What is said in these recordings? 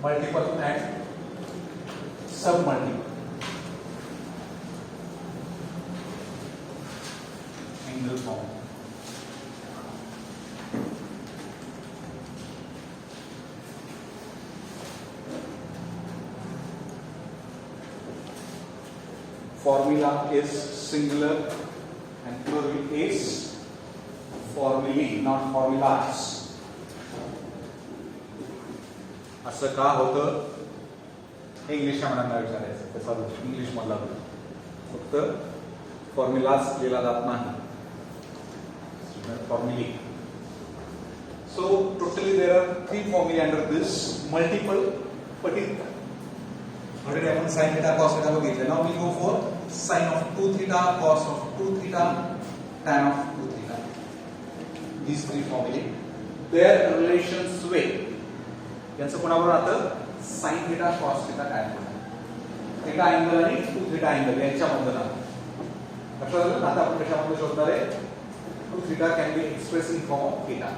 multiple and submultiple. Angle form. Formula is singular and plural is formulae, not formulas. असं का होतं हे English मॅडमला विचारायचं. त्याचा इंग्लिश मधला फक्त फॉर्म्युलाच लिहिला जात नाही. Formulae. So totally there are 3 formulae under this multiple particular. Already आपण sin theta cos theta बघितलं. Now we go for sin of 2 theta, cos of 2 theta, tan of 2 theta. These 3 formulae. Their relations with यांचं कोणाबरोबर राहतं sin theta, cos theta, tan theta. theta angle आणि 2 theta angle यांच्यामध्ये राहतं. लक्षात आलं? आता आपण कशामध्ये शोधणार आहे? 2 theta can be expressed in form of theta.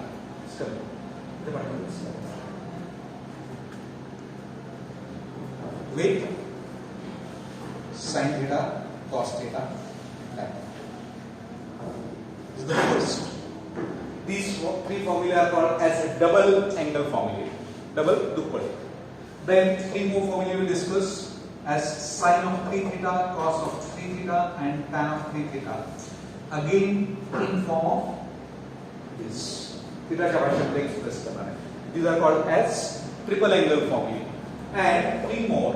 With sin theta, cos theta, tan. This is the first. These 3 formulae are called as a double angle formulae. Double duppal. Then 3 more formulae we will discuss as sin of 3 theta, cos of 3 theta, and tan of 3 theta. Again in form of this. Theta च्या भाषेमध्ये express करणार आहे. These are called as triple angle formulae. And 3 more.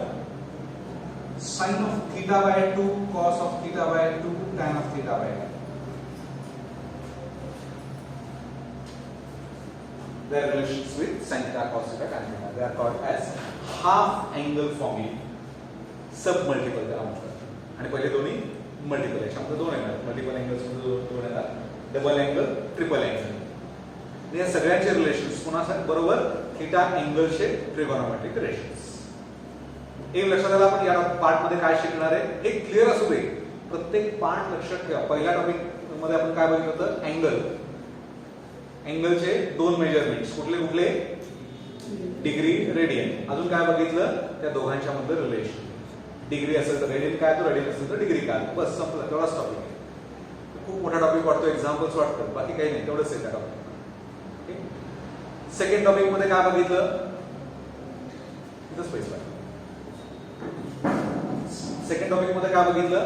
Sin of theta by 2, cos of theta by 2, tan of theta by 2. Their relations with sin theta, cos theta, tan theta. They are called as half angle formulae. Submultiple त्याला म्हणतात. आणि पहिले दोन्ही multiple याच्यामध्ये 2 येणार. Multiple angles मध्ये 2 येणार. Double angle, triple angle. या सगळ्यांचे रिलेशन्स पुन्हा बरोबर थीटा अँगलचे ट्रिगोनोमेट्रिक रेशन्स. एक लक्षात आलं आपण या पार्ट मध्ये काय शिकणार आहे हे क्लिअर असू दे. प्रत्येक पार्ट लक्षात ठेवा. पहिल्या टॉपिक मध्ये आपण काय बघितलं होतं अँगल. अँगलचे 2 मेजरमेंट्स कुठले कुठले डिग्री रेडियन. अजून काय बघितलं त्या दोघांच्या मध्ये रिलेशन. डिग्री असेल तर रेडियन काय तो रेडियन असेल तर डिग्री काय. बस संपलं. तेवढाच टॉपिक आहे. खूप मोठा टॉपिक वाटतो. एक्झाम्पल्स वाटतं बाकी काही नाही. तेवढंच आहे त्या टॉपिक. सेकंड टॉपिक मध्ये काय बघितलं इथंच पैसा. सेकंड टॉपिक मध्ये काय बघितलं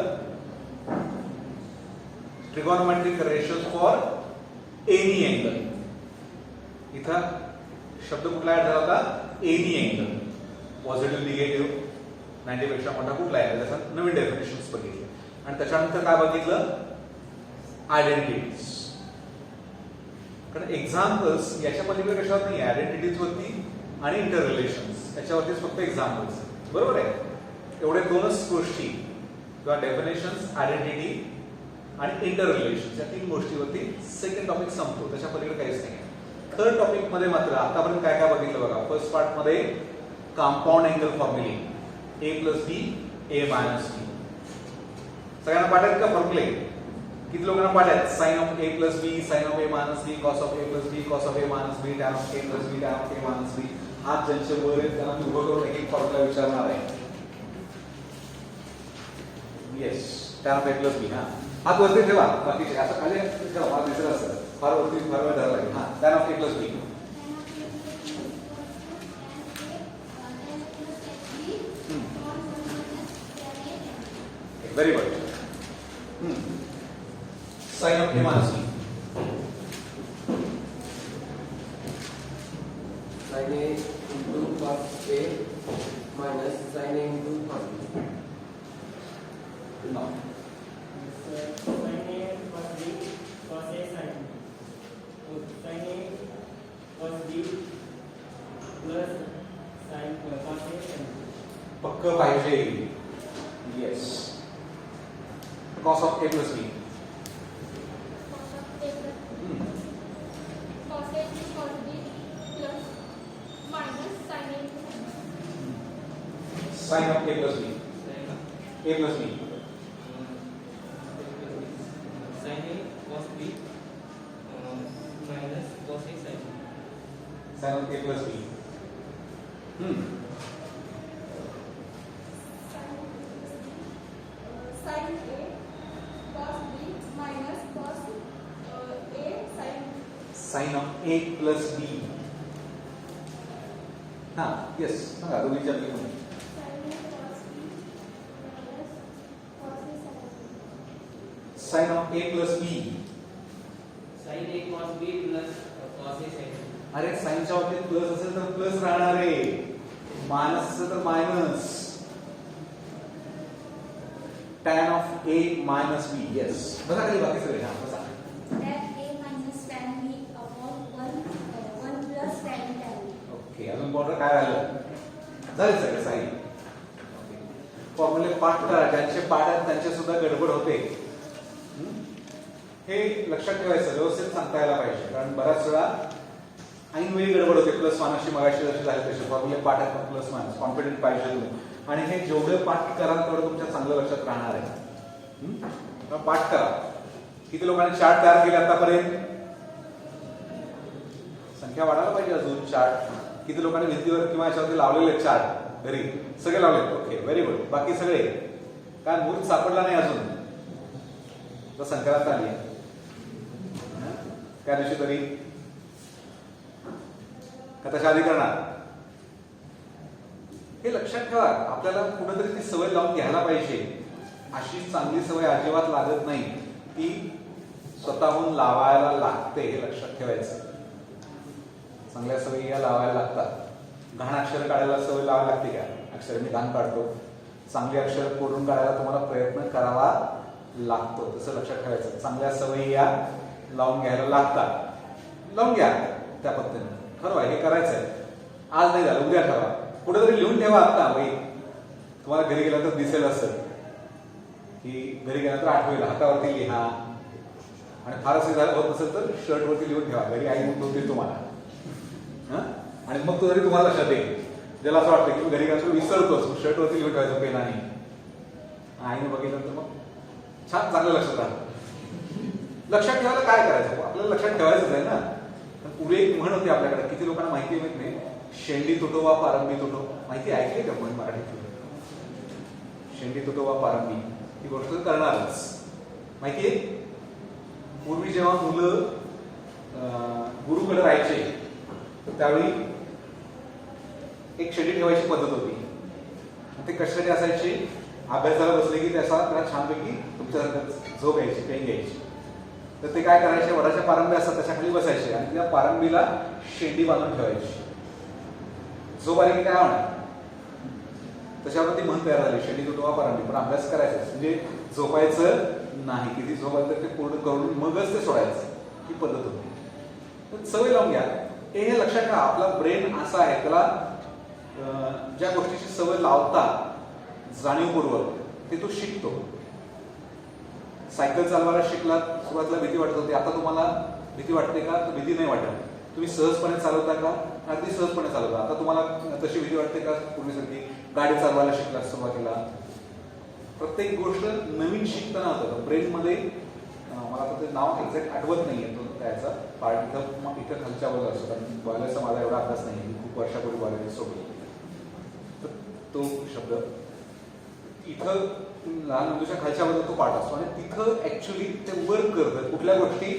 trigonometric ratios for any angle. इथं शब्द कुठला ऍड झाला होता एनी अँगल. पॉझिटिव्ह निगेटिव्ह 90 पेक्षा मोठा कुठला आहे त्याचा नवीन डेफिनेशन्स बघितले. आणि त्याच्यानंतर काय बघितलं आयडेंटिटीज. कारण एक्झाम्पल्स याच्या पलीकडे कशावर नाही. आयडेंटिटीज वरती आणि इंटर रिलेशन्स याच्यावरतीच फक्त एक्झाम्पल्स. बरोबर आहे. एवढे 2च गोष्टी किंवा डेफिनेशन्स आयडेंटिटी आणि इंटर रिलेशन्स या 3 गोष्टीवरती सेकंड टॉपिक संपतो. त्याच्या पलीकडे काहीच नाही. थर्ड टॉपिक मध्ये मात्र आतापर्यंत काय काय बघितलं बघा. फर्स्ट पार्ट मध्ये कंपाऊंड अँगल फॉर्म्युले a plus b a minus b. सगळ्यांना पाठ आहेत का फॉर्म्युले. किती लोकांना पाठ आहेत. sin of a plus b, sin of a minus b, cos of a plus b, cos of a minus b, tan of a plus b, tan of a minus b. हात ज्यांचे वर आहेत त्यांना मी उभं करून एक फॉर्म्युला विचारणार आहे. Yes tan of a plus b. हा हात वरती ठेवा. बाकीचे असं खाली ठेवा. हात दिसत असेल फार वरती फार वेळ धरला लागेल. हा tan of a plus b. Very good. Sin of a minus b. Sin a into cos a minus sin a into cos b. No. Sin a cos b cos a sin. Sin a cos b plus sin cos a sin. पक्क पाहिजे. Yes. Cos of a plus b. Cos a into cos b plus minus sin a into Sin of a plus b. A plus b. Sin a cos b minus cos a sin. Sin of a plus b. Sine of A plus B. हा yes सांगा तुम्ही विचारले म्हणून. sin A cos B minus cos A sin B. Sine of A plus B. sin A cos B plus cos A sin B. अरे साइनच्या बाबतीत plus असेल तर plus राहणार आहे, मायनस असेल तर minus. tan of A minus B. Yes बघा खाली बाकी सगळे. हा बसा. Tan A minus tan B upon 1 plus tan A tan B. Okay अजून बॉर्डर काय राहिलं? झाले सगळे साईन. फॉर्म्युले पाठ करा, ज्यांचे पाठ आहेत त्यांचे सुद्धा गडबड होते. हे लक्षात ठेवायचं, व्यवस्थित सांगता यायला पाहिजे, कारण बऱ्याच वेळा ऐन वेळी गडबड होते. प्लस मायनसची मगाशी जशी झाली तशी फॉर्म्युले पाठ आहेत प्लस मायनस कॉन्फिडंट पाहिजे तुम्ही. आणि हे जेवढे पाठ कराल तेवढं तुमच्या चांगलं लक्षात राहणार आहे. पाठ करा. किती लोकांनी चार्ट तयार केले आतापर्यंत? संख्या वाढायला पाहिजे अजून. चार्ट किती लोकांनी भिंतीवर किंवा याच्यावरती लावलेले चार्ट घरी? सगळे लावले. Okay very good. बाकी सगळे काय मूर्त सापडला नाही अजून तर संक्रांत आली आहे त्या दिवशी तरी का त्याच्या आधी करणार? हे लक्षात ठेवा. आपल्याला कुठेतरी ती सवय लावून घ्यायला पाहिजे. अशी चांगली सवय अजिबात लागत नाही, ती स्वतःहून लावायला लागते. हे लक्षात ठेवायचं. चांगल्या सवयी या लावायला लागतात. घाण अक्षर काढायला सवय लावायला लागते का? अक्षर मी घाण काढतो. चांगली अक्षर कोरून काढायला तुम्हाला प्रयत्न करावा लागतो. तसं लक्षात ठेवायचं. चांगल्या सवयी या लावून घ्यायला लागतात. लावून घ्या त्या पद्धतीने. ठरवा हे करायचंय. आज नाही झालं उद्या ठरवा. कुठेतरी लिहून ठेवा. आता वही तुम्हाला घरी गेला तर दिसेल असं की घरी गेल्यानंतर आठवेल. हातावरती लिहा. आणि फार असं होत नसेल तर शर्टवरती लिहून ठेवा. घरी आई म्हणून देईल तुम्हाला. आणि मग तो जरी तुम्हाला लक्षात येईल. ज्याला असं वाटतं की मी घरी गेल्यानंतर विसरतोच, शर्टवरती लिहून ठेवायचं पेनाने. आईने बघितलं तर मग छान चांगलं लक्षात राहतं. लक्षात ठेवायला काय करायचं? आपल्याला लक्षात ठेवायचंच आहे ना. पुढे एक म्हण होती आपल्याकडे, किती लोकांना माहिती माहित नाही. शेंडी तुटो वा पारंबी तुटो. माहिती ऐकली का कोणी मराठीत? शेंडी तुटो वा पारंबी ही गोष्ट करणारच. माहितीये? पूर्वी जेव्हा मुलं गुरुकडे राहायचे तर त्यावेळी एक शेंडी ठेवायची पद्धत होती. ते कशासाठी असायची? अभ्यासाला बसले की त्याला छानपैकी तुमच्यासारखं झोप यायची, पेन घ्यायची. तर ते काय करायचे? वडाच्या पारंब्या असतात त्याच्या खाली बसायचे आणि त्या पारंबीला शेंडी बांधून ठेवायची. झोप आली की काय होणार? त्याच्यावरती म्हण तयार झाली, शेंडी तुटवा पारंबी. पण अभ्यास करायचा म्हणजे झोपायचं नाही. किती झोपायचं तर ते पूर्ण करून मगच ते सोडायचं. ही पद्धत होती. सवय लावून घ्या. हे लक्षात ठेवा. आपला ब्रेन असा आहे, त्याला ज्या गोष्टीची सवय लावता जाणीवपूर्वक ते तो शिकतो. सायकल चालवायला शिकला, सुरुवातीला भीती वाटत होती. आता तुम्हाला भीती वाटते का? तर भीती नाही वाटत. तुम्ही सहजपणे चालवता का? अगदी सहजपणे चालवता. आता तुम्हाला तशी भीती वाटते का? पूर्वीसारखी गाडी चालवायला शिकला सुरुवातीला. प्रत्येक गोष्ट नवीन शिकताना होतं ब्रेनमध्ये. मला आता ते नाव एक्झॅक्ट आठवत नाहीये तो त्याचा पार्ट. इथं खालच्या बाजूला असतो, कारण बॉयलरचा माझा एवढा अभ्यास नाही. मी खूप वर्षापूर्वी बॉयलर सोडलो. तर तो शब्द इथं लहान मेंदूच्या खालच्या बाजूला तो पार्ट असतो आणि तिथं ऍक्च्युली ते वर्क करतं. कुठल्या गोष्टी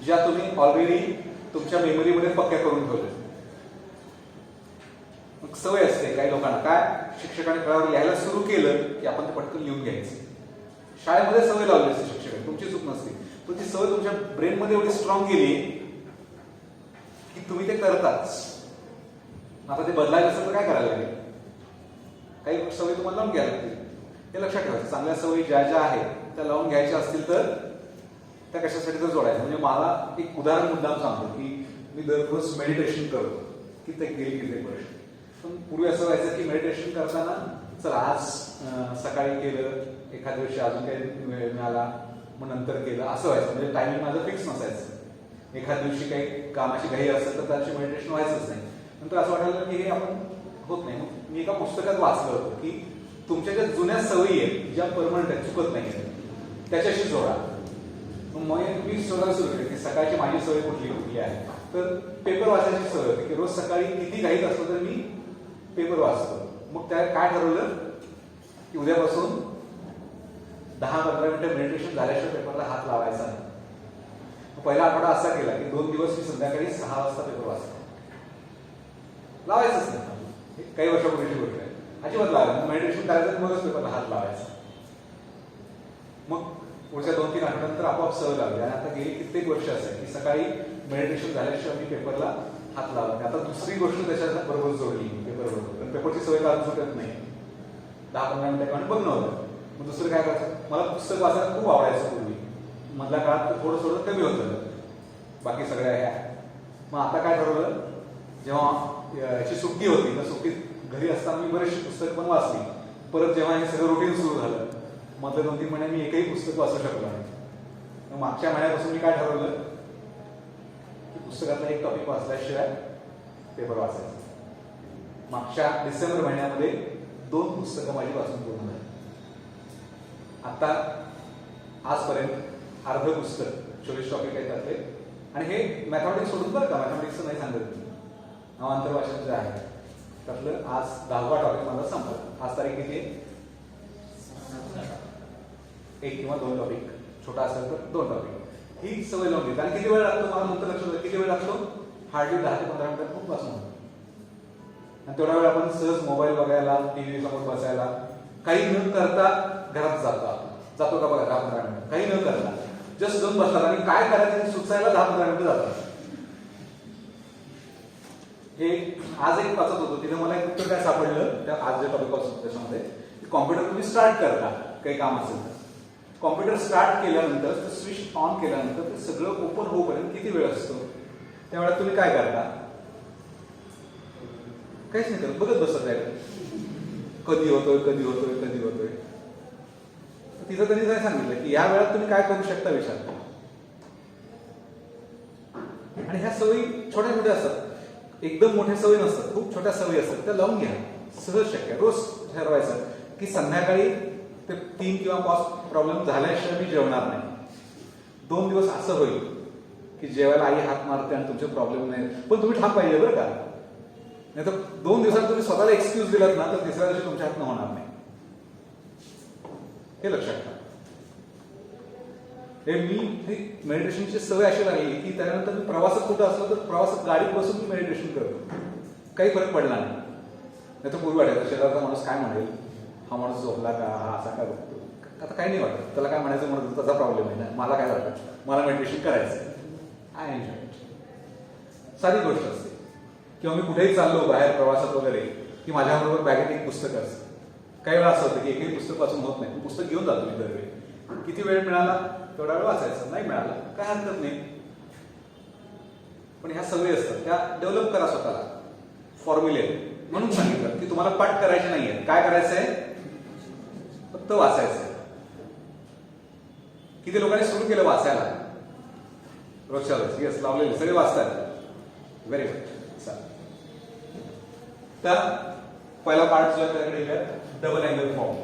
ज्या तुम्ही ऑलरेडी तुमच्या मेमरीमध्ये पक्क्या करून ठेवल्या. मग सवय असते काही लोकांना. काय? शिक्षकाने फळावर लिहायला सुरू केलं की आपण ते पटकन लिहून घ्यायचं. शाळेमध्ये सवय लावली असते शिक्षकाने, तुमची चूक नसते. पण ती सवय तुमच्या ब्रेनमध्ये एवढी स्ट्रॉंग गेली की तुम्ही ते करताच. आता ते बदलायचं असेल तर काय करायला लागेल? काही सवयी तुम्हाला लावून घ्यायला लागतील. हे लक्षात ठेवायचं. चांगल्या सवयी ज्या ज्या आहेत त्या लावून घ्यायच्या असतील तर त्या कशासाठी तर जोडायचं. म्हणजे मला एक उदाहरण मुद्दाम सांगतो की मी दररोज मेडिटेशन करतो. की ते गेली किती वर्ष. पण पूर्वी असं व्हायचं की मेडिटेशन करताना चल आज सकाळी केलं, एखाद्या दिवशी अजून काही वेळ मिळाला मग नंतर केलं, असं व्हायचं. म्हणजे टायमिंग माझं फिक्स नसायचं. एखाद्या दिवशी काही कामाची घाई असेल तर त्याची मेडिटेशन व्हायचंच नाही. नंतर असं वाटायला की हे आपण होत नाही. मी एका पुस्तकात वाचलं होतं की तुमच्या ज्या जुन्या सवयी आहेत ज्या परमनंट आहेत, चुकत नाही, त्याच्याशी जोडा. मग मी शोधायला सुरू केली की सकाळची माझी सवय कुठली आहे. तर पेपर वाचायची सवय होती की रोज सकाळी किती घाईत असतो तर मी पेपर वाचतो. मग त्या काय ठरवलं की उद्यापासून 10-15 मिनिटं मेडिटेशन झाल्याशिवाय पेपरला हात लावायचा नाही. पहिला आठवडा असा केला की 2 दिवस मी संध्याकाळी 6 वाजता पेपर वाचतो. लावायचंच नाही, काही वर्षापूर्वीची गोष्ट आहे. अजिबात लावायचं, मेडिटेशन करायचं मगच पेपरला हात लावायचा. मग पुढच्या 2-3 आठवड्यानंतर आपोआप सवय लागली आणि आता गेली कित्येक वर्ष असे की सकाळी मेडिटेशन झाल्याशिवाय मी पेपरला हात लावत नाही. आता दुसरी गोष्ट त्याच्या बरोबर जोडली पेपर बरोबर, पण पेपरची सवय तर सुटत नाही. 10-15 मिनिटं बघणं होतं. मग दुसरं काय करायचं, मला पुस्तक वाचायला खूप आवडायचं पूर्वी. मधल्या काळात थोडं थोडं कमी होतं बाकी सगळ्या ह्या. मग आता काय ठरवलं, जेव्हा याची सुट्टी होती तर सुट्टीत घरी असताना मी बरेचशी पुस्तकं पण वाचली. परत जेव्हा हे सगळं रुटीन सुरू झालं, मधल्या 2-3 महिने मी एकही पुस्तक वाचू शकलो नाही. मग मागच्या महिन्यापासून मी काय ठरवलं की पुस्तकातला एक टॉपिक वाचल्याशिवाय पेपर वाचायचा. मागच्या डिसेंबर महिन्यामध्ये 2 पुस्तकं माझी वाचून पूर्ण झाली. आता आजपर्यंत अर्ध पुस्तक 24 टॉपिक आहेत त्यातले. आणि हे मॅथमॅटिक्स सोडून बरं का, मॅथमॅटिक्सचं नाही सांगत मी, नामांतर भाषा जे आहे त्यातलं आज 10वा टॉपिक माझा संपला. आज तारीख किती आहे? 1 किंवा 2 टॉपिक, छोटा असेल तर 2 टॉपिक. ही सवय लावून घेते. आणि किती वेळ लागतो मला नंतर लक्षात येतं, किती वेळ लागतो? हार्डली 10 ते 15 मिनिटात खूप वाचून होतं. आणि तेवढा वेळ आपण सहज मोबाईल बघायला, टीव्ही समोर बसायला, काही न करता घरात जातो का बघा 10-15 मिनिटं, काही न करता जस्ट जाऊन बसतात आणि काय करायचं हे सुचायला 10-15 मिनिटं जातात. हे आज एक वाचत होतो, तिथे मला एक उत्तर काय सापडलं त्या आज जे टॉपिक वाचतो त्याच्यामध्ये, कॉम्प्युटर तुम्ही स्टार्ट करता काही काम असेल तर, कॉम्प्युटर स्टार्ट केल्यानंतर स्विच ऑन केल्यानंतर ते सगळं ओपन होऊपर्यंत किती वेळ असतो? त्यावेळेला तुम्ही काय करता? काहीच नाही करत, बघत बसत आहे. कधी होतोय कधी होतोय कधी होतोय. तिथं त्यांनी काय सांगितलं की या वेळात तुम्ही काय करू शकता विचार करा. आणि ह्या सवयी छोट्या छोट्या असतात, एकदम मोठ्या सवयी नसतात, खूप छोट्या सवयी असतात. त्या लावून घ्या, सहज शक्य. रोज ठरवायचं की संध्याकाळी ते 3 किंवा 5 प्रॉब्लेम झाल्याशिवाय मी जेवणार नाही. 2 दिवस असं होईल की जेवायला आई हात मारते आणि तुमचे प्रॉब्लेम नाही, पण तुम्ही ठाम पाहिजे बरं का. नाही तर 2 दिवसात तुम्ही स्वतःला एक्सक्यूज दिलात ना तर तिसऱ्या दिवशी तुमच्या हातनं होणार नाही. हे लक्षात ठेवा. हे मी मेडिटेशनची सवय अशी लागली की त्यानंतर मी प्रवासात कुठं असलो तर प्रवासात गाडीत बसून मी मेडिटेशन करतो. काही फरक पडला नाही. नाही तर पूर्वी वाटायचं शेजारचा माणूस काय म्हणेल, हा माणूस झोपला का, हा असा काय बघतो. आता काही नाही वाटत, त्याला काय म्हणायचं म्हणत त्याचा प्रॉब्लेम आहे ना. मला काय वाटतं, मला मेडिटेशन करायचं, आय एन्जॉय इट. साधी गोष्ट असते. किंवा मी कुठेही चाललो बाहेर प्रवासात वगैरे की माझ्याबरोबर बॅगेत एक पुस्तक असतं. काही वेळा असं होतं की एकही पुस्तक वाचून होत नाही, पुस्तक घेऊन जातो मी दरवेळी. किती वेळ मिळाला तेवढा वेळ वाचायचं, नाही मिळाला काय हरकत नाही. पण ह्या सवयी असतात त्या डेव्हलप करा स्वतःला. फॉर्म्युले म्हणून सांगितलं की तुम्हाला पाठ करायचे नाहीये, काय करायचंय, फक्त वाचायचंय. किती लोकांनी सुरू केलं वाचायला रोजच्या रोज? येस, लावलेले सगळे वाचतात. Very good. तर पहिला पार्ट जो आहे त्याकडे डबल अँगल फॉर्म.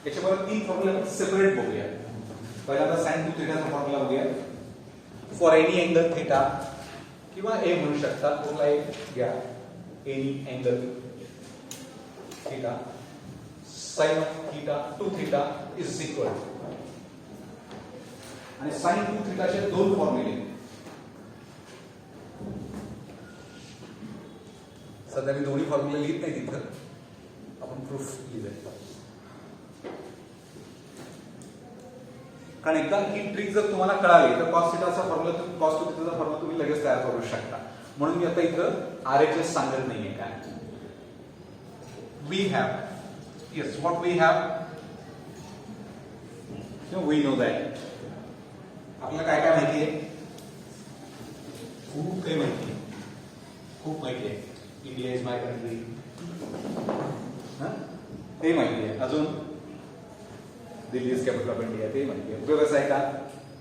याच्याबरोबर 3 फॉर्म्युला सेपरेट बघूया. पहिल्यांदा साइन 2 थीटाचा फॉर्म्युला बघूया. फॉर एनी अँगल थीटा किंवा ए म्हणू शकता, कुठला एक घ्या, any angle theta sine of theta 2 theta is equal. आणि साइन 2 थीटाचे 2 फॉर्म्युले. सध्या मी दोन्ही फॉर्म्युले लिहित नाही तिथं, आपण प्रूफ लिहिलंय. कारण एकदा ही ट्रिक जर तुम्हाला कळाली तर कॉस थिटाचा फॉर्म्युला, कॉस टू थिटाचा फॉर्म्युला तुम्ही लगेच तयार करू शकता. म्हणून मी आता इथं RHS सांगत नाहीये. काय we have, yes, what we have, we know that. आपल्याला काय काय माहिती आहे? खूप काही माहिती आहे, खूप माहिती आहे. इंडिया इज माय कंट्री, ते माहिती आहे. अजून Delhi is capital of India, ते माहिती आहे. उपयोगाचं आहे का?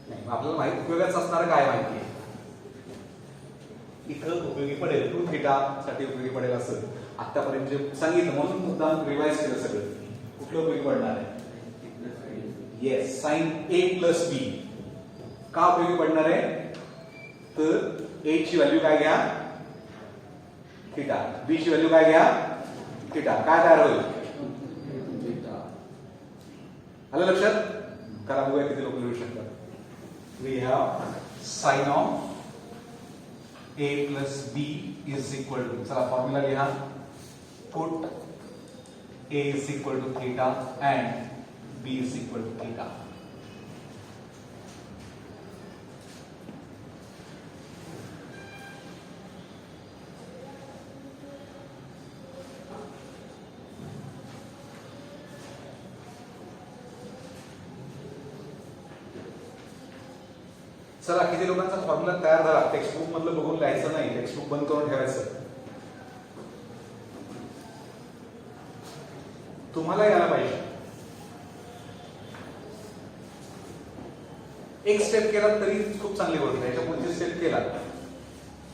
नाही. आपल्याला माहिती उपयोगाचं असणारं काय माहिती आहे? इथं उपयोगी पडेल, 2 थीटा साठी उपयोगी पडेल असं आतापर्यंत जे सांगितलं, म्हणून मुद्दाम रिवाइज केलं सगळं. कुठलं उपयोगी पडणार आहे? येस, साइन ए प्लस बी. का उपयोगी पडणार आहे? तर ए ची व्हॅल्यू काय घ्या? थिटा. बी ची व्हॅल्यू काय घ्या? थिटा. काय तयार होईल? आलं लक्षात? करा बघूया किती लोक लिहू शकतात. We have sine of A plus B is equal to, चला फॉर्म्युला लिहा. Put A is equal to theta and B is equal to theta. चला किती लोकांचा फॉर्म्युला तयार झाला? टेक्स्टबुक मधलं बघून लिहायचं नाही, टेक्स्टबुक बंद करून ठेवायचं. तुम्हाला यायला पाहिजे. एक स्टेप केला तरी खूप चांगली गोष्ट आहे. त्याच्या पुढची स्टेप केला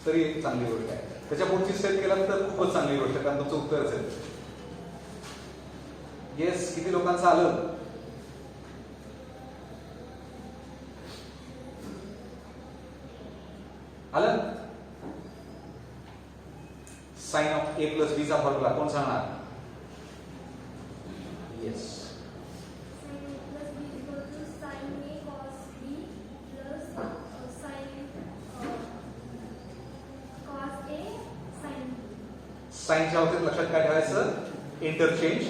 तरी एक चांगली गोष्ट आहे. त्याच्या पुढची स्टेप केला तर खूपच चांगली गोष्ट आहे, कारण तुमचं उत्तर असेल. येस, किती लोकांचं आलं? आलं? साइन ऑफ ए प्लस बी चा फॉर्म्युला कोण सांगणार? येस. साइनच्या बाबतीत लक्षात काय ठेवायचं? Interchange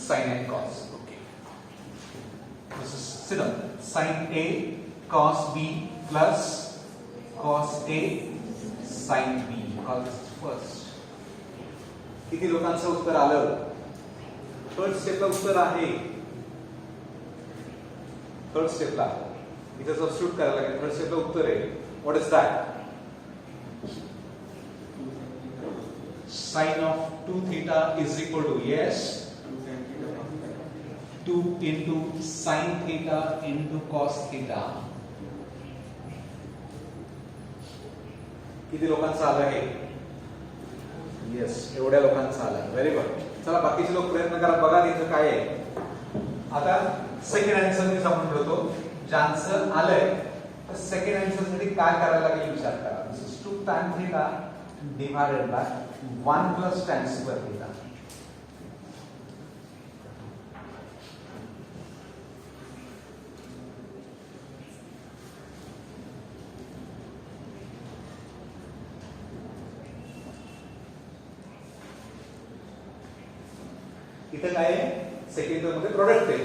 sine and cos. Okay, this is simple. Sine A cos B plus cos A sine B. First किती लोकांचं उत्तर आलं? थर्ड स्टेपला उत्तर आहे. थर्ड स्टेपला इथे सबस्टिट्यूट करायला लागेल. थर्ड स्टेपला उत्तर आहे. What is that? Sin of 2 theta is equal to, yes, 2 into sin theta into cos theta. किती लोकांचं आलं आहे? येस, एवढ्या लोकांचं आलं. Very good. चला बाकीचे लोक प्रयत्न करा, बघा तिथं काय आहे. आता सेकंड आन्सर मी समजून ठेवतो. ज्यांचं आलंय तर सेकंड आन्सर साठी काय करायला लागेल विचार करा. दिस is 2 tan theta divided by 1 plus tan square theta. इथे काय आहे? सेकंड टर्म मध्ये प्रोडक्ट आहे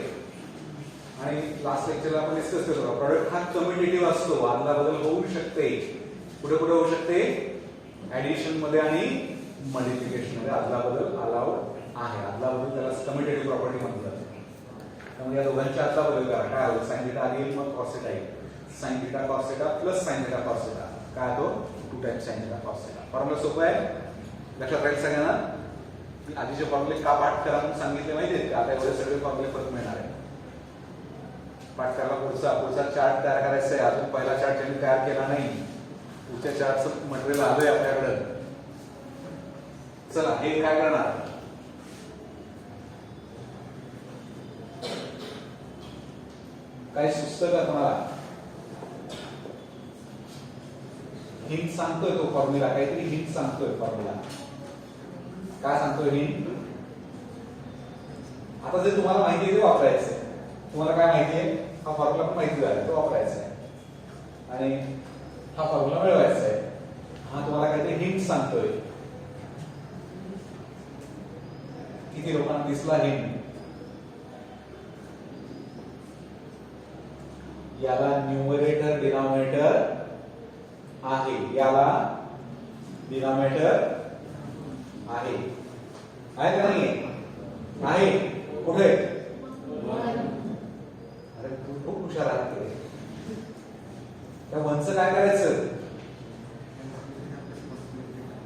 आणि लास्ट लेक्चरला आपण डिस्कस केलं. प्रोडक्ट हा कम्युटेटिव्ह असतो, आदला बदल होऊ शकते. कुठे कुठे होऊ शकते? ऍडिशन मध्ये आणि मल्टिप्लिकेशन मध्ये आदला बदल अलाउड आहे. आदला बदल त्याला कम्युटेटिव्ह प्रॉपर्टी म्हणतात. त्यामुळे या दोघांच्या आदला बदल करा. काय होईल? साइन थिटा येईल, मग कॉस थिटा येईल. Sine theta cos theta plus sine theta cos theta काय तो 2 times sine theta cos theta. Formula सोपा आहे, लक्षात राहील सगळ्यांना. मी आधीचे फॉर्म्युले का पाठ करा म्हणून सांगितले माहिती आहे का? आता एवढे सगळे फॉर्म्युले परत मिळणार आहे. पाठ करायला पुढचा चार्ट तयार करायचा आहे. अजून पहिला चार्ट ज्यांनी तयार केला नाही, पुढच्या चार्टचं मटेरियल आलंय आपल्याकडे. चला हे काय करणार? काय सुचतं का तुम्हाला? हिंट सांगतोय तो फॉर्म्युला, काहीतरी हिंट सांगतोय फॉर्म्युला. काय सांगतोय हिंट? आता जे तुम्हाला माहिती आहे ते वापरायचंय. तुम्हाला काय माहिती आहे? हा फॉर्म्युला पण माहिती झाला, तो वापरायचा आहे आणि हा फॉर्म्युला मिळवायचा आहे. हा तुम्हाला काहीतरी हिंट सांगतोय. किती लोकांना दिसला हिंट? याला न्यूमरेटर डिनॉमिनेटर आहे. याला डिनॉमिनेटर आहे का नाही? आहे. कुठे? अरे तू खूप हुशार आहे. त्या वनचं काय करायचं?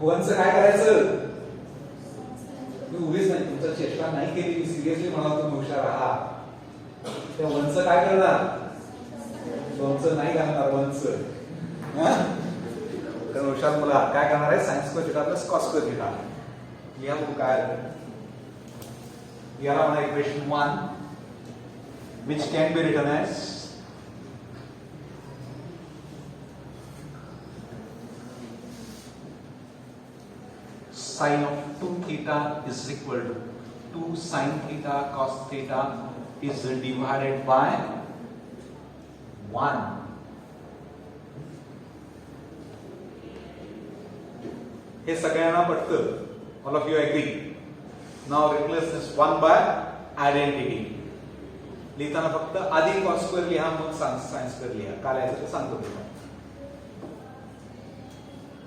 वनचं काय करायचं? मी उभीच नाही, तुमचा चेष्टा नाही केली. मी सिरियसली म्हणाल तुम्ही हुशार आहात. त्या वनचं काय करणार? वनचं नाही घालणार. वनचं तर हुशार मुला काय करणार आहे? Sine square theta plus cos square theta. लिहा बघू काय. याला म्हणा equation 1 which can be written as sin of 2 theta is equal to 2 sin theta cos theta is divided by 1. हे सगळ्यांना पटतं. All of you agree. Now replace this 1 by identity. लिहिताना फक्त आधी cos स्क्वेअर लिहा मग sin स्क्वेअर लिहा. काय लिहायचं ते सांगतो तुम्हाला.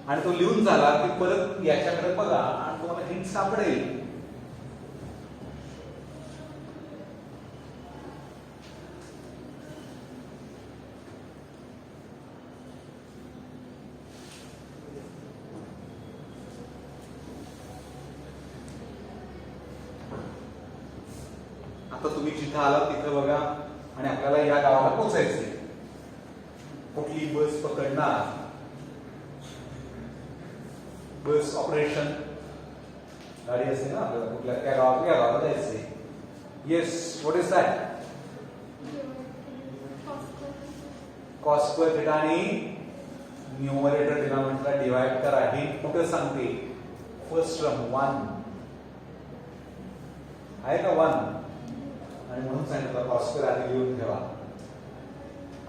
आणि तो लिहून झाला की परत याच्याकडे बघा आणि तुम्हाला हिंट सापडेल. आता तुम्ही जिथं आलात तिथं बघा आणि आपल्याला या गावाला पोहोचायचंय. कुठली बस पकडणार, बस ऑपरेशन गाडी असते ना आपल्याला कुठल्या त्या गावाला जायचंय. Yes, what is that? cos square theta आणि न्यूमरेटर डिनॉमिनेटरला डिवाइड करा. हे कुठं सांगते? फर्स्ट टर्म 1 आहे का 1 आणि म्हणून सांगितलं cos स्क्वेअर आधी लिहून ठेवा.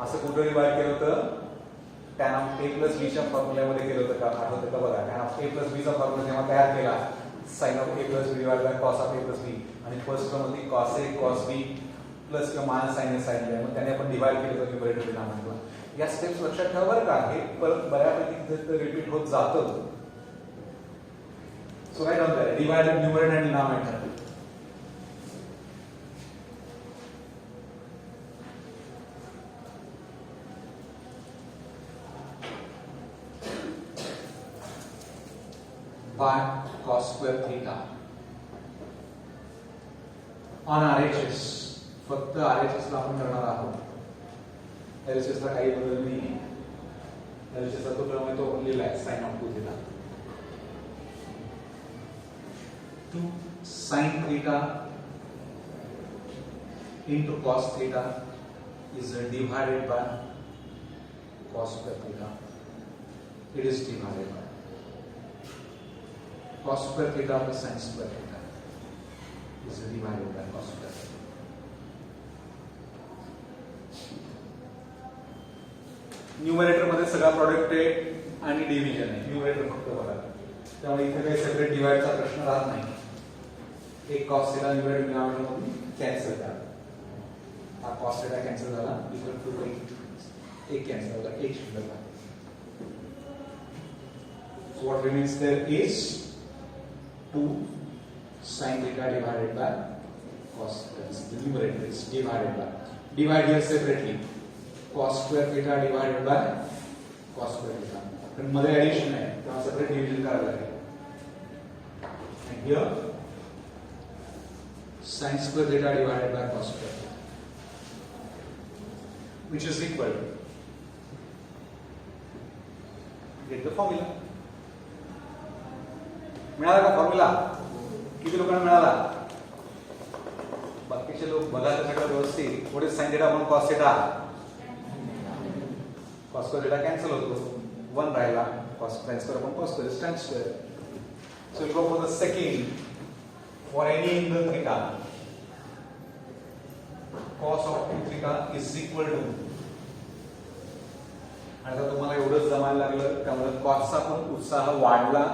असं कुठं डिवाइड केलं होतं? tan of a plus b च्या फॉर्म्युल्यामध्ये केलं होतं का? आठवतं का बघा. tan of a plus b चा फॉर्म्युला जेव्हा तयार केला sin of a plus b divided by cos of a plus b आणि फर्स्ट टर्म होती cos a cos b plus किंवा minus sin a sin b. मग त्याने आपण डिवाइड केलं होतं न्यूमरेटर डिनॉमिनेटरला. या स्टेप्स लक्षात ठेवा बरं का. हे परत बऱ्यापैकी तिथे रिपीट होत जातं. So write on that divide numerator आणि denominator. by cos square theta on RHS. फक्त RHS ला आपण करणार आहोत. LHS ला काही बदल नाही. LHS चा तो टर्म आहे तो लिहिला आहे sin of 2 theta. 2 sin theta into cos theta is divided by cos square theta. It is divided by cos square theta plus sin square theta is divided by cos square theta. Numerator मध्ये सगळा product आहे आणि division आहे. Numerator फक्त बघा. त्यामुळे इथे काही सेपरेट डिवाइडचा प्रश्न राहत नाही. एक cos theta न्यूमरेटर डिनॉमिनेटर मधून कॅन्सल करा. हा cos theta कॅन्सल झाला इक्वल टू एक कॅन्सल झाला, एक शिल्लक आहे. So what remains there is 2 sin theta divided by cos theta. The numerator is divided by. Divide here separately. Cos square theta divided by cos square theta. पण मध्ये addition आहे तेव्हा separate division करायला लागेल. And here sin square theta divided by cos square theta, which is equal to, get the formula. मिळाला का formula? किती लोकांना मिळाला? बाकीचे लोक बघा सगळं व्यवस्थित. What is sin theta upon cos theta? cos square theta cancel होतो, 1 राहिला. cos square upon cos square is tan square. So we'll go for the second. For any angle theta, cos of 2 theta is equal to. आता तुम्हाला एवढंच जमायला लागलं त्यामुळे cosचा पण उत्साह वाढला.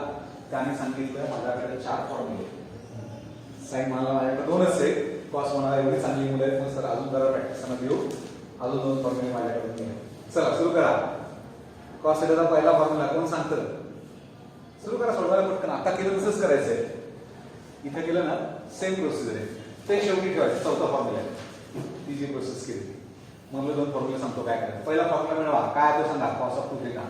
त्याने सांगितलं माझ्याकडे 4 फॉर्म्युले. साइन मला माझ्याकडे 2च आहे. cos मला एवढी चांगली मुलं आहेत, मग सर अजून जरा प्रॅक्टिस मध्ये देऊ. अजून 2 फॉर्म्युले माझ्याकडे नाही. चला सुरू करा. cos थीटाचा पहिला फॉर्म्युला कोण सांगतं? सुरू करा सोडवायला पटकन. आता केलं तसंच करायचंय. इथे केलं ना सेम प्रोसिजर आहे. ते शेवटी ठेवायचं. चौथा फॉर्म्युला आहे. ती जी प्रोसेस केली मग 2 फॉर्म्युले सांगतो काय करायचं. पहिला फॉर्म्युला मिळवा. काय तो सांगा. cos of 2 theta.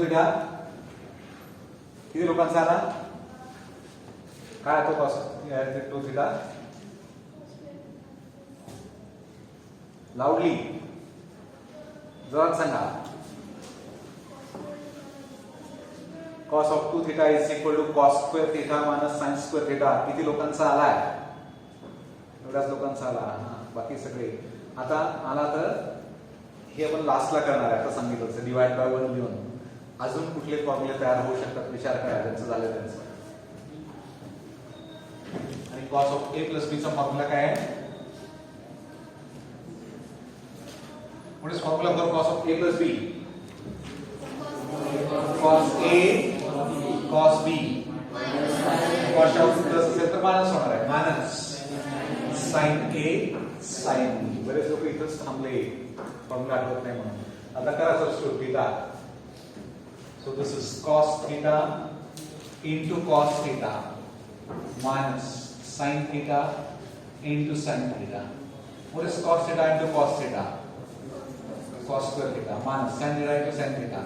थिटा किती लोकांचा आला काय तो कॉस 2 थिटा लाऊडली जोरात सांगा cos of 2 theta is equal to cos square theta minus sin square theta किती लोकांचा आलाय एवढ्याच लोकांचा आला बाकी सगळे आता आला तर हे आपण लास्टला करणार आहे आता सांगितलं डिवाइड बाय 1 लिहून अजून कुठले फॉर्म्युले तयार होऊ शकतात विचार करा त्यांचं झालं त्यांचं आणि cos of a plus b चा फॉर्म्युला काय आहे what is formula for cos of a plus b cos a cos b cos of plus असेल तर मायनस होणार आहे minus sin a sin b बरेच लोक इथंच थांबले फॉर्म्युला आठवत नाही म्हणून आता करा substitute theta so this is cos theta into cos theta minus sin theta into sin theta what is cos theta into cos theta cos square theta minus sin theta into sin theta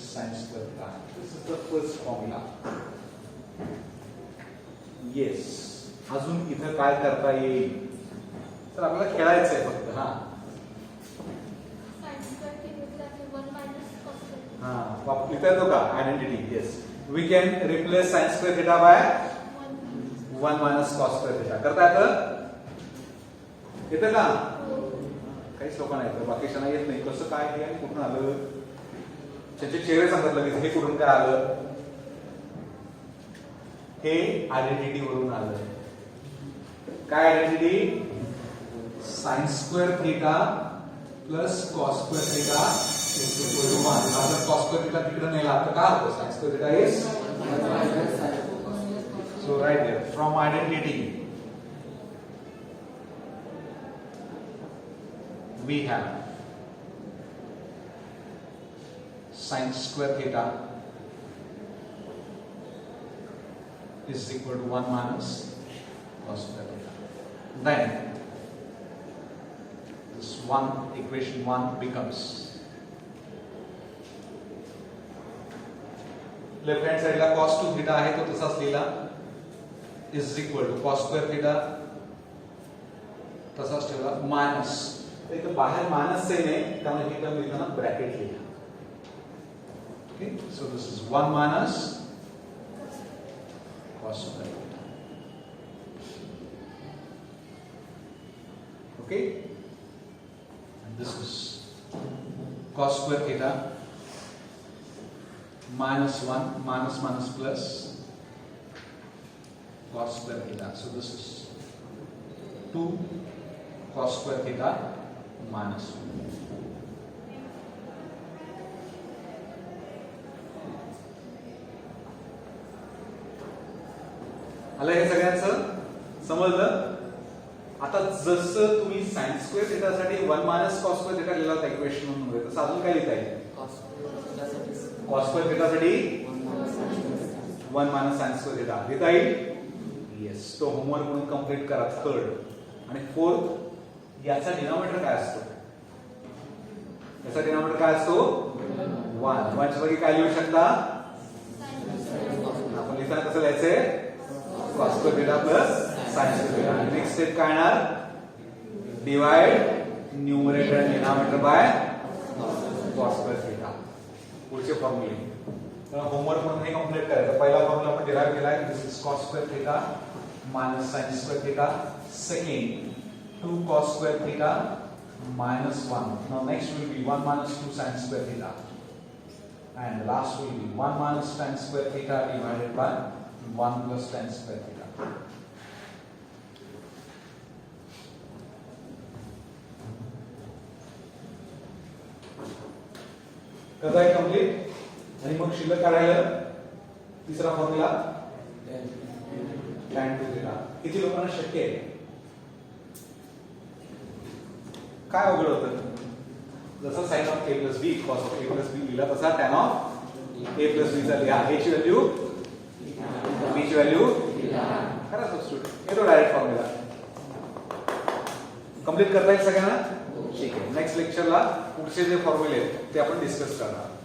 sin square theta this is the first formula yes अजून इथं काय करता येईल तर आपल्याला खेळायचं आहे फक्त लिहिता येतो का identity yes we can replace sin square theta by 1 minus cos square theta करता येतं का काहीच लोकांना येतं बाकीच्यांना येत नाही कसं काय हे आणि कुठून आलं त्याचे चेहरे सांगतात लगेच हे कुठून काय आलं हे आयडेंटिटी वरून आलं काय identity sin square theta plus cos square theta is equal to 1 आता cos square theta तिकडे नेला तर काय होतं sin square theta is so right there from identity we have sin square theta is equal to 1 minus cos square theta. Then this one equation 1 becomes left hand side ला cos 2 theta आहे तो तसाच लिहिला is equal to cos square theta तसाच ठेवला minus इथं बाहेर minus आहे नाही त्यामुळे ही टर्म लिहिताना ब्रॅकेट लिहा okay so this is 1 minus cos square theta okay and this is cos square theta minus 1 minus minus plus cos square theta so this is 2 cos square theta minus 1 आलं हे सगळ्यांचं समजलं आता जसं तुम्ही sin square theta साठी 1 minus cos square theta लिहिला होता इक्वेशन मध्ये तसं अजून काय लिहिता येईल cos square theta साठी 1 minus sin square theta लिहिता येईल येस तो होमवर्क म्हणून कंप्लीट करा थर्ड आणि फोर्थ याचा डिनॉमिनेटर काय असतो याचा डिनॉमिनेटर काय असतो 1 1 च्या जागी काय लिहू शकता आपण लिहिताना कसं लिहायचंय cos square theta plus sin square theta next step काय येणार divide numerator and denominator by cos square theta पुढचे फॉर्म्युले तर होमवर्क म्हणून हे कंप्लीट करायचं पहिला फॉर्म्युला आपण डिराइव केला आहे दिस is cos square theta minus sin square theta second 2 cos square theta minus 1 now next will be 1 minus 2 sin square theta and last will be 1 minus tan square theta divided by 1 plus tan square theta कसा आहे complete आणि मग शिल्लक काढायला तिसरा formula tan 2 theta किती लोकांना शक्य आहे काय अवघड होतं जसं sin of a plus b cos of a plus b लिहिला तसा tan of a plus b चा लिहा a ची व्हॅल्यू b ची व्हॅल्यू करा सबस्टिट्यूट येतो डायरेक्ट फॉर्म्युला कंप्लीट करता येईल सगळ्यांना ठीक आहे नेक्स्ट लेक्चरला पुढचे जे फॉर्म्युले आहेत ते आपण डिस्कस करणार